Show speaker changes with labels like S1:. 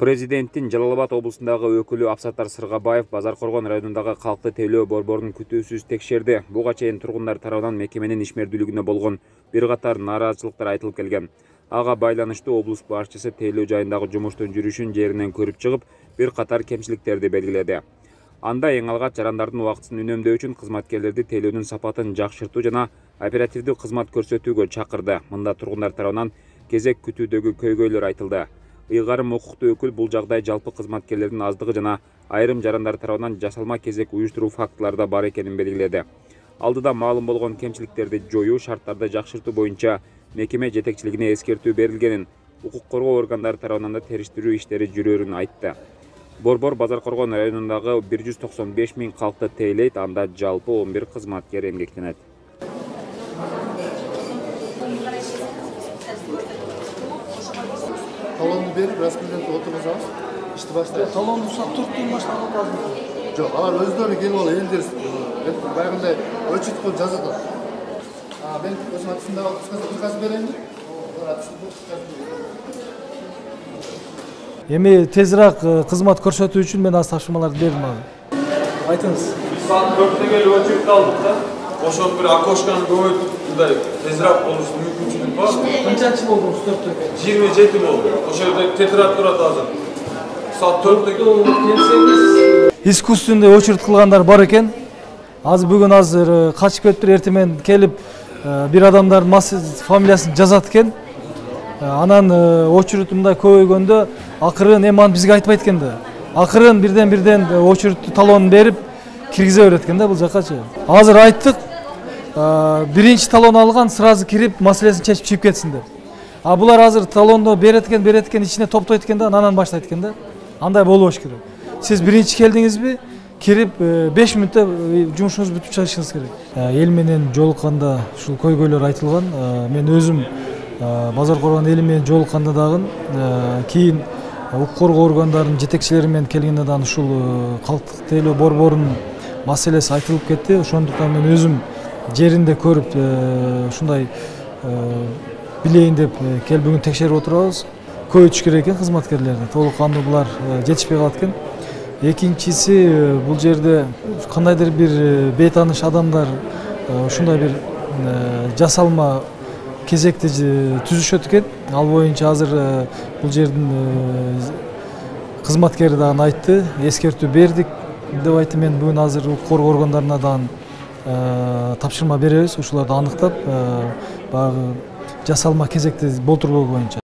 S1: Президенттин Жалал Абад облусундагы өкүлү Абсаттар Сыргабаев Базаркоргон районундагы калкты тейлөө борборун күтүүсүз текшерди. Буга чейин тургундар тарабынан мекеменин ишмердүүлүгүнө болгон бир катар нааразычылыктар айтылып келген. Ага байланыштуу облус башчысы тейлөө жайындагы жумуштун жүрүшүн жеринен көрүп чыгып, бир катар кемчиликтерди белгиледи. Анда эң алгач жарандардын убактысын үнөмдөө үчүн кызматкерлерди тейлөөнүн сапатын жакшыртуу жана оперативдүү кызмат көрсөтүүгө чакырды. Мында тургундар тарабынан кезек күтүүдөгү көйгөйлөр айтылды. Ыйгарым укуктуу өкүл бул жагдай жалпы кызматкерлердин аздыгы жана айрым жарандар тарабынан жасалма кезек уюштуруу фактылары бар экенин белгиледи. Алдыда маалым болгон кемчиликтерди жоюу, шарттарды жакшыртуу боюнча мекеме жетекчилигине эскертүү берилгенин, укук коргоо органдары тарабынан да териштирүү иштери жүрөөрүн айтты. Борбор Базаркоргон районундагы 195 000 калкты тейлейт, анда жалпы 11 кызматкер эмгектенет.
S2: Talonunu berip rasmiyyatda otursanız işte başlayın.
S3: Talonunu saat 4'ten başlamak lazım.
S2: Yok, alar özleri gelip oluyor, eldir. Bayağında ölçüt koyup жазады. Ben özüm atısında kırkası vereyim mi?
S3: Эми тезирээк кызмат көрсөтүү үчүн мен аз тапшырмаларды бердим ага. Айтыңыз.
S4: Biz saat 4'te gelip очередь aldık da. Ошону bir окошканы көбөйтүп, мындай тезирээк болушу мүмкүнчүлүк бар.
S3: Канчанчы болдуңуз 4'те?
S4: 27 болду. Ошол жерде тетрап турат азыр. Saat 4'te
S3: келсеңиз, искусственный очередь кылгандар бар экен. Бүгүн азыр качып кетиптир, эртең менен келип бир адамдардын фамилиясын жазат экен. Анан очередь мындай көбөйгөндө акырын эми аны бизге айтпайт экен да. Акырын бирден очередь талонун берип киргизе берет экен да бул жаккачы. Азыр айттык, биринчи талон алган сразу кирип маселесин чечип чыгып кетсин деп. Булар азыр талонду берет экен, ичине топтойт экен да, анан баштайт экен да. Андай болбош керек. Сиз биринчи келдиңизби, кирип 5 мүнөттө жумушуңузду бүтүп чыгышыңыз керек. Эл менен жолукканда ушул көйгөйлөр айтылган. Мен өзүм Базаркоргон эли менен жолукканда дагы кийин укук коргоо органдарынын жетекчилери менен келгенде дагы ушул калктык тейлөө борборунун маселеси айтылып кетти. Ошондуктан мен өзүм жеринде көрүп ушундай билейин деп келип бүгүн текшерип отурабыз. Көбөйтүш керек экен кызматкерлерди. Толук кандуу булар жетишпей калат экен. Экинчиси, бул жерде кандайдыр бир бейтааныш адамдар ушундай бир жасалма кезекти түзүшөт экен. Ал боюнча азыр бул жердин кызматкери дагы айтты, эскертүү бердик деп айтты. Мен бүгүн азыр укук коргоо органдарына дагы тапшырма беребиз, ушуларды аныктап, баягы жасалма кезекти болтурбоо боюнча.